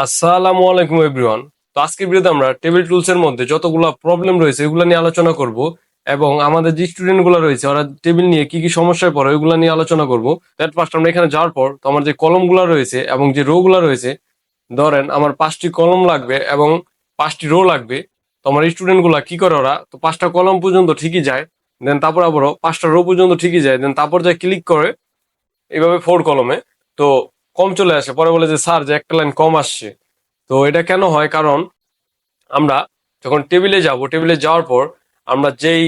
আসসালামু আলাইকুম এভরিওয়ান। তো আজকের ভিডিওতে আমরা টেবিল টুলস এর মধ্যে যতগুলো প্রবলেম রয়েছে এগুলো নিয়ে আলোচনা করব এবং আমাদের যে স্টুডেন্ট গুলো রয়েছে ওরা টেবিল নিয়ে কি কি সমস্যায় পড়ে ওইগুলো নিয়ে আলোচনা করব। দ্যাট ফার্স্ট আমরা এখানে যাওয়ার পর তো আমার যে কলম গুলো রয়েছে এবং যে রো গুলো রয়েছে, ধরেন আমার 5টি কলম লাগবে এবং 5টি রো লাগবে। তো আমার স্টুডেন্ট গুলা কি করে, ওরা তো 5টা কলম পর্যন্ত ঠিকই যায়, দেন তারপর আবারও 5টা রো পর্যন্ত ঠিকই যায়, দেন তারপর যায় ক্লিক করে এইভাবে 4 কলমে, তো কম চলে আসে, পরে বলে যে স্যার যে একটা লাইন কম আসছে। তো এটা কেন হয়? কারণ আমরা যখন টেবিলে যাব, টেবিলে যাওয়ার পর আমরা যেই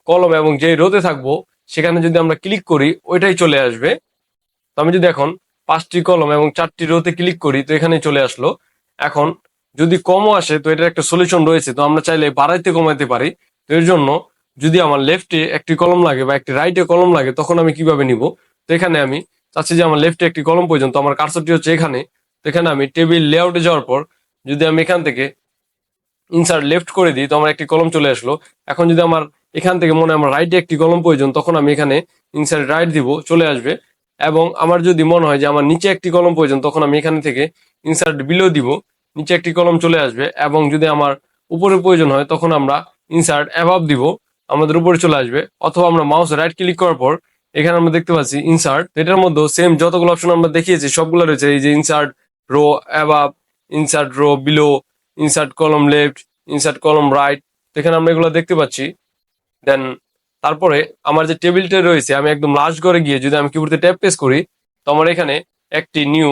কলম এবং যেই রোতে থাকবো সেখানে যদি আমরা ক্লিক করি ওইটাই চলে আসবে। তো আমি যদি এখন 5টি কলম এবং 4টি রোতে ক্লিক করি তো এখানে চলে আসলো। এখন যদি কমও আসে তো এটার একটা সলিউশন রয়েছে, তো আমরা চাইলে বাড়াইতে কমাইতে পারি। তো এর জন্য যদি আমার লেফটে একটি কলম লাগে বা একটি রাইটে কলম লাগে তখন আমি কিভাবে নিব? তো এখানে আমি চাচ্ছি যে আমার লেফটে একটি কলম পর্যন্ত, আমার কার্সরটি হচ্ছে এখানে। তো এখানে আমি টেবিল লেআউটে যাওয়ার পর যদি আমি এখান থেকে ইনসার্ট লেফট করে দিই তো আমার একটি কলম চলে আসলো। এখন যদি আমার এখান থেকে মনে হয় আমার রাইটে একটি কলম প্রয়োজন তখন আমি এখানে ইনসার্ট রাইট দিব, চলে আসবে। এবং আমার যদি মনে হয় যে আমার নিচে একটি কলম প্রয়োজন তখন আমি এখানে থেকে ইনসার্ট বিলো দিব, নিচে একটি কলম চলে আসবে। এবং যদি আমার উপরে প্রয়োজন হয় তখন আমরা ইনসার্ট অ্যাভাব দিব, আমাদের উপরে চলে আসবে। অথবা আমরা মাউস রাইট ক্লিক করার পর এখানে আমরা দেখতে পাচ্ছি ইনসার্ট, এটার মধ্যে সেম যতগুলো অপশন আমরা দেখিয়েছি সবগুলো রয়েছে, এই যে insert rho অ্যাভাব, insert rho below, insert কলম লেফট, ইনসার্ট কলম রাইট। এখানে আমরা এগুলো দেখতে পাচ্ছি। দেন তারপরে আমার যে টেবিলটা রয়েছে আমি একদম লাস্ট ঘরে গিয়ে যদি আমি কিবোর্ডে ট্যাপ প্রেস করি তো আমার এখানে একটি নিউ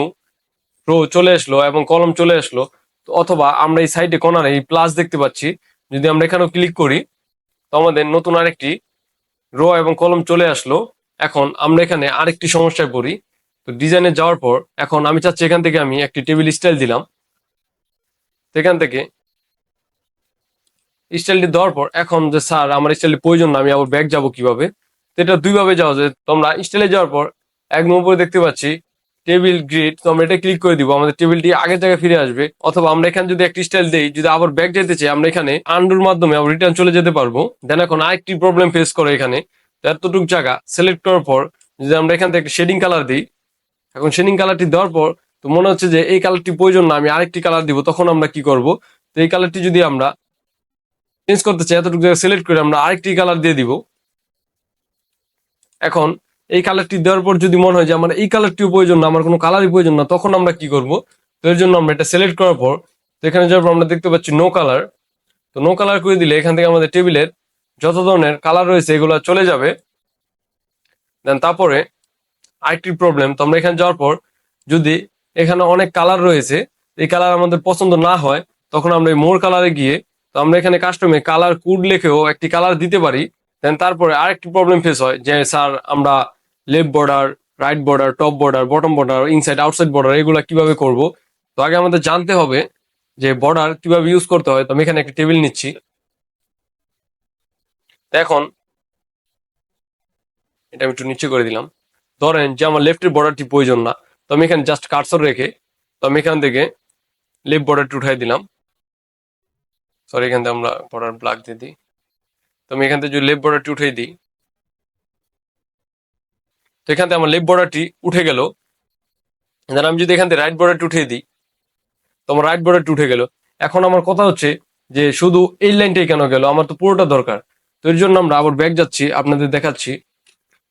রো চলে আসলো এবং কলম চলে আসলো। তো অথবা আমরা এই সাইডে কর্নারে এই প্লাস দেখতে পাচ্ছি, যদি আমরা এখানেও ক্লিক করি তো আমাদের নতুন আরেকটি রো এবং কলম চলে আসলো। এখন আমরা এখানে আরেকটি সমস্যায় পড়ি। তো ডিজাইনে যাওয়ার পর এখন আমি চাচ্ছি এখান থেকে আমি একটি টেবিল স্টাইল দিলাম, তো এখান থেকে স্টাইলটি দেওয়ার পর এখন যে স্যার আমার স্টাইলটি প্রয়োজন না, আমি আবার ব্যাক যাবো কিভাবে? তো এটা দুইভাবে যাওয়া যায়। তোমরা স্টাইলে যাওয়ার পর একদম উপরে দেখতে পাচ্ছি টেবিল গ্রিড, তো আমরা এটা ক্লিক করে দিব, আমাদের টেবিলটি আগের জায়গায় ফিরে আসবে। অথবা আমরা এখানে যদি একটি স্টাইল দেই, যদি আবার ব্যাক যেতে চাই আমরা এখানে আন্ডুর মাধ্যমে আবার রিটার্ন চলে যেতে পারবো। দেন এখন আরেকটি প্রবলেম ফেস করে এখানে, তো এতটুকু জায়গা সিলেক্ট করার পর যদি আমরা এখান থেকে শেডিং কালার দিই, এখন শেডিং কালারটি দেওয়ার পর তো মনে হচ্ছে যে এই কালারটি প্রয়োজন না, আমি আরেকটি কালার দিব, তখন আমরা কি করব? তো এই কালারটি যদি আমরা চেঞ্জ করতে চাই এতটুকু জায়গা সিলেক্ট করে আমরা আরেকটি কালার দিয়ে দিব। এখন এই কালারটি দেওয়ার পর যদি মনে হয় যে আমার এই কালারটিও প্রয়োজন না, আমার কোনো কালারই প্রয়োজন না, তখন আমরা কি করব? তো এর জন্য আমরা এটা সিলেক্ট করার পর তো এখানে যাওয়ার পর আমরা দেখতে পাচ্ছি নো কালার। তো নো কালার করে দিলে এখান থেকে আমাদের টেবিলের যত ধরনের কালার রয়েছে এগুলো চলে যাবে। দেন তারপরে আরেকটি প্রবলেম, তো আমরা এখানে যাওয়ার পর যদি এখানে অনেক কালার রয়েছে, এই কালার আমাদের পছন্দ না হয় তখন আমরা এই মোর কালারে গিয়ে তো আমরা এখানে কাস্টমে কালার কোড লিখেও একটি কালার দিতে পারি। দেন তারপরে আরেকটি প্রবলেম ফেস হয় যে স্যার আমরা left border, right border, top border, bottom border, inside outside border এগুলা কিভাবে করব? তো আগে আমাদের জানতে হবে যে বর্ডার কিভাবে ইউজ করতে হয়। তো আমি এখানে একটা টেবিল নিচ্ছি। তো এখন এটা আমি একটু নিচে করে দিলাম। ধরেন যে আমার লেফটের বর্ডারটি প্রয়োজন না, তো আমি এখানে জাস্ট কার্সর রেখে তো আমি এখান থেকে লেফট বর্ডারটি উঠাই দিলাম। সরি, এখান থেকে আমরা বর্ডার ব্ল্যাক দিয়ে দিই। তো আমি এখান থেকে যদি লেফট বর্ডারটি উঠিয়ে দিই তো এখান থেকে আমার লেফট বর্ডারটি উঠে গেল। দেন আমি যদি এখান থেকে রাইট বর্ডারটি উঠিয়ে দিই তো আমার রাইট বর্ডারটি উঠে গেল। এখন আমার কথা হচ্ছে যে শুধু এই লাইনটাই কেন গেল, আমার তো পুরোটা দরকার। তো এর জন্য আমরা আবার ব্যাক যাচ্ছি, আপনাদের দেখাচ্ছি।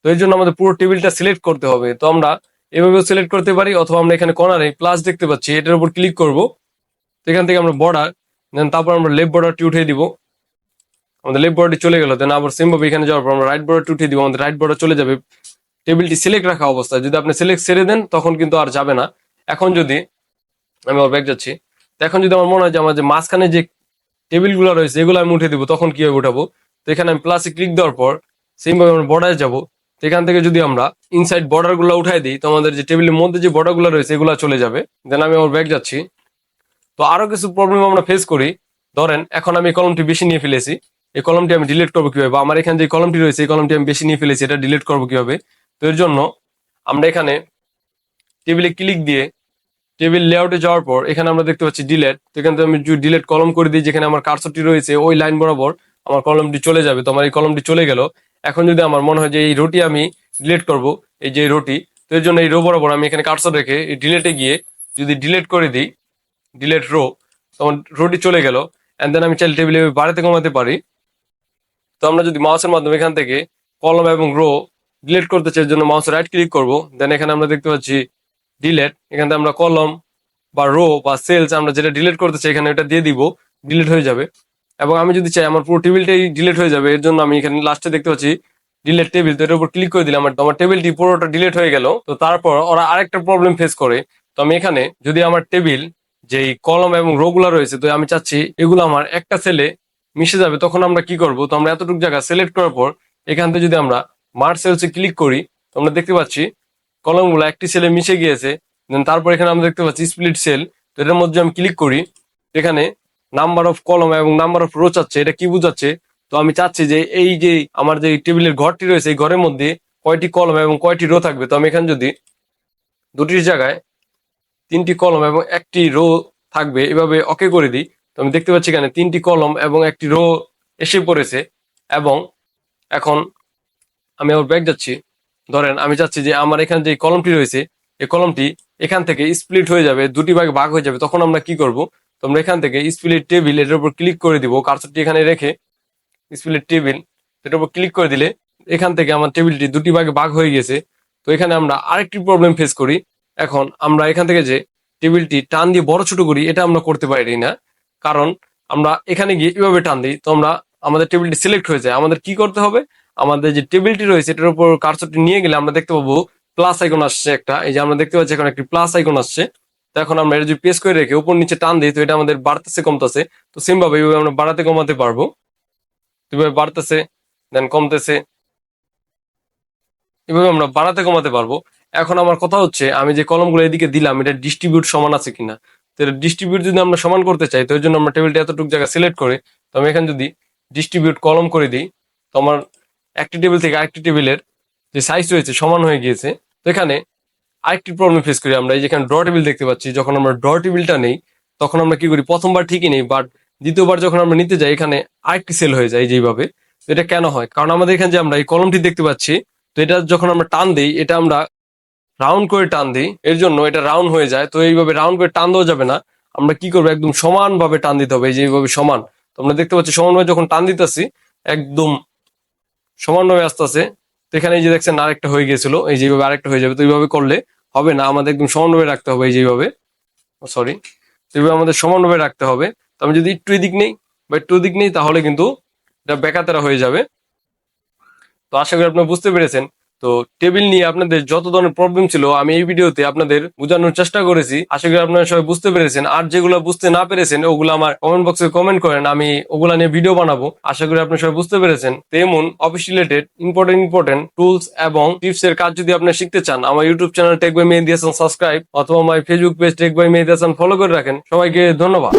তো এর জন্য আমাদের পুরো টেবিলটা সিলেক্ট করতে হবে। তো আমরা এভাবেও সিলেক্ট করতে পারি, অথবা আমরা এখানে কর্নারে প্লাস দেখতে পাচ্ছি এটার উপর ক্লিক করব। তো এখান থেকে আমরা বর্ডার, দেন তারপর আমরা লেফট বর্ডারটি উঠিয়ে দিব, আমাদের লেফট বর্ডারটি চলে গেল। দেন আবার সেম ভাবে এখানে যাওয়ার পর আমরা রাইট বর্ডারটি উঠিয়ে দিব, আমাদের রাইট বর্ডার চলে যাবে টেবিলটি সিলেক্ট রাখা অবস্থায়। যদি আপনি সিলেক্ট ছেড়ে দেন তখন কিন্তু আর যাবে না। এখন যদি আমি আবার ব্যাক যাচ্ছি, তো এখন যদি আমার মনে হয় যে আমার যে মাঝখানে যে টেবিলগুলো রয়েছে এগুলো আমি উঠে দিব, তখন কিভাবে উঠাবো? তো এখানে আমি প্লাসে ক্লিক দেওয়ার পর সেম ভাবে আমরা বর্ডারে যাবো। তো এখান থেকে যদি আমরা ইনসাইড বর্ডার গুলো উঠাই দিই তো আমাদের যে টেবিলের মধ্যে যে বর্ডার গুলো রয়েছে এগুলো চলে যাবে। দেন আমি আবার ব্যাক যাচ্ছি। তো আরো কিছু প্রবলেম আমরা ফেস করি। ধরেন এখন আমি এই কলমটি বেশি নিয়ে ফেলেছি, এই কলমটি আমি ডিলিট করবো কিভাবে? বা আমার এখানে যে কলমটি রয়েছে এই কলমটি আমি বেশি নিয়ে ফেলেছি, এটা ডিলিট করবো কিভাবে? তো এর জন্য আমরা এখানে টেবিলে ক্লিক দিয়ে টেবিল লেআউটে যাওয়ার পর এখানে আমরা দেখতে পাচ্ছি ডিলেট। তো এখান থেকে আমি যদি ডিলেট কলম করে দিই, যেখানে আমার কার্সরটি রয়েছে ওই লাইন বরাবর আমার কলমটি চলে যাবে। তো আমার এই কলমটি চলে গেল। এখন যদি আমার মনে হয় যে এই রোটি আমি ডিলিট করব, এই যে রোটি, তো এর জন্য এই রো বরাবর আমি এখানে কার্সর রেখে এই ডিলেটে গিয়ে যদি ডিলিট করে দিই, ডিলেট রো, তখন রোটি চলে গেল। এন্ড দেন আমি চাইলে টেবিলে বাড়াতে কমাতে পারি। তো আমরা যদি মাউসের মাধ্যমে এখান থেকে কলম এবং রো ডিলিট করতে চাই, এর জন্য মাউসে রাইট ক্লিক করব। দেন এখানে আমরা দেখতে পাচ্ছি ডিলেট, এখান থেকে আমরা কলম বা রো বা সেলস আমরা যেটা ডিলিট করতে চাই এখানে এটা দিয়ে দিব, ডিলিট হয়ে যাবে। এবং আমি যদি চাই আমার পুরো টেবিলটাই ডিলিট হয়ে যাবে, এর জন্য আমি এখানে লাস্টে দেখতে পাচ্ছি ডিলিট টেবিল, তো এটার উপর ক্লিক করে দিলাম, আমার টেবিলটি পুরোটা ডিলিট হয়ে গেল। তো তারপর ওরা আরেকটা প্রবলেম ফেস করে। তো আমি এখানে যদি আমার টেবিল যেই কলম এবং রো গুলা রয়েছে, তো আমি চাচ্ছি এগুলো আমার একটা সেলে মিশে যাবে, তখন আমরা কি করব, তো আমরা এতটুকু জায়গা সিলেক্ট করার পর এখান থেকে যদি আমরা মার্জ সেলসে ক্লিক করি, তো আমরা দেখতে পাচ্ছি কলমগুলো একটি সেলে মিশে গিয়েছে। দেন তারপর এখানে আমরা দেখতে পাচ্ছি স্প্লিট সেল, তো এটার মধ্যে আমি ক্লিক করি। এখানে নাম্বার অফ কলম এবং নাম্বার অফ রো চাচ্ছে, এটা কি বোঝাচ্ছে, তো আমি চাচ্ছি যে এই যে আমার যে টেবিলের ঘরটি রয়েছে এই ঘরের মধ্যে কয়টি কলম এবং কয়টি রো থাকবে। তো আমি এখানে যদি দুটির জায়গায় 3টি কলম এবং একটি রো থাকবে এভাবে ওকে করে দিই, তো আমি দেখতে পাচ্ছি এখানে 3টি কলম এবং একটি রো এসে পড়েছে। এবং এখন আমি আবার ব্যাক যাচ্ছি, ধরেন আমি চাচ্ছি যে আমার এখানে যে কলমটি রয়েছে এই কলমটি এখান থেকে স্প্লিট হয়ে যাবে, দুটি ভাগে ভাগ হয়ে যাবে, তখন আমরা কি করব, তো আমরা এখান থেকে স্প্লিট টেবিল এটার উপর ক্লিক করে দিব, কার্সরটি এখানে রেখে স্প্লিট টেবিল এটার উপর ক্লিক করে দিলে এখান থেকে আমার টেবিলটি দুটি ভাগে ভাগ হয়ে গেছে। তো এখানে আমরা আরেকটি প্রবলেম ফেস করি। এখন আমরা এখান থেকে যে টেবিলটি টান দিয়ে বড় ছোট করি এটা আমরা করতে পারি না, কারণ আমরা এখানে গিয়ে এভাবে টান দিই, তো আমরা আমাদের টেবিলটি সিলেক্ট হয়ে যায়। আমাদের কি করতে হবে, আমাদের যে টেবিলটি রয়েছে এটার উপর কার্সরটি নিয়ে গেলে আমরা দেখতে পাবো প্লাস আইকন আসছে একটা, এই যে আমরা দেখতে পাচ্ছি এখন একটি প্লাস আইকন আসছে। তো এখন আমরা এটা যদি প্রেস করে রেখে উপর নিচে টান দিই, তো এটা আমাদের বাড়তেছে কমতেছে। তো সেম ভাবে এইভাবে আমরা বাড়াতে কমাতে পারবো, এভাবে বাড়তেছে দেন কমতেছে, এভাবে আমরা বাড়াতে কমাতে পারবো। এখন আমার কথা হচ্ছে আমি যে কলমগুলো এদিকে দিলাম এটা ডিস্ট্রিবিউট সমান আছে কিনা। তো ডিস্ট্রিবিউট যদি আমরা সমান করতে চাই, তো এর জন্য আমরা টেবিলটা এতটুকু জায়গা সিলেক্ট করে, তো আমি এখানে যদি ডিস্ট্রিবিউট কলম করে দিই, তো আমার একটি টেবিল থেকে আরেকটি টেবিলের যে সাইজ রয়েছে সমান হয়ে গিয়েছে। তো এখানে আরেকটি প্রবলেম ফেস করি আমরা, এই যেখানে ড্র টেবিল দেখতে পাচ্ছি, যখন আমরা ড্র টেবিলটা নেই তখন আমরা কি করি, প্রথমবার ঠিকই নেই, বাট দ্বিতীয়বার যখন আমরা নিতে যাই এখানে আরেকটি সেল হয়ে যায় যেইভাবে। তো এটা কেন হয়, কারণ আমাদের এখানে যে আমরা এই কলমটি দেখতে পাচ্ছি, তো এটা যখন আমরা টান দিই এটা আমরা রাউন্ড করে টান দিই, এর জন্য এটা রাউন্ড হয়ে যায়। তো এইভাবে রাউন্ড করে টান দেওয়া যাবে না, আমরা কি করবো একদম সমান ভাবে টান দিতে হবে, এই যে এইভাবে সমান। তো আমরা দেখতে পাচ্ছি সমানভাবে যখন টান দিতেছি একদম সমানভাবে আসতেছে। তো এখানে এই যে দেখছেন আরেকটা হয়ে গেছিল, এই যেভাবে আরেকটা হয়ে যাবে। তো এইভাবে করলে হবে না, আমাদের একদম সমানভাবে রাখতে হবে, এই যেভাবে সরি, তো এইভাবে আমাদের সমানভাবে রাখতে হবে। তো আমি যদি একটু এদিক নেই বা একটু ওদিক নেই তাহলে কিন্তু এটা বেকাতেরা হয়ে যাবে। তো আশা করি আপনারা বুঝতে পেরেছেন। তো টেবিল নিয়ে আপনাদের যত ধরনের প্রবলেম ছিল আমি এই ভিডিওতে আপনাদের বোঝানোর চেষ্টা করেছি, আশা করি আপনারা সবাই বুঝতে পেরেছেন। আর যেগুলো বুঝতে না পেরেছেন ওগুলো আমার কমেন্ট বক্সে কমেন্ট করেন, আমি ওগুলা নিয়ে ভিডিও বানাবো। আশা করি আপনারা সবাই বুঝতে পেরেছেন। তেমন অফিস রিলেটেড ইম্পর্টেন্ট টুলস এবং টিপস এর কাজ যদি আপনারা শিখতে চান, আমার YouTube channel tech by Mehedi Hasan subscribe অথবা আমার Facebook page tech by Mehedi Hasan follow করে রাখেন। সবাইকে ধন্যবাদ।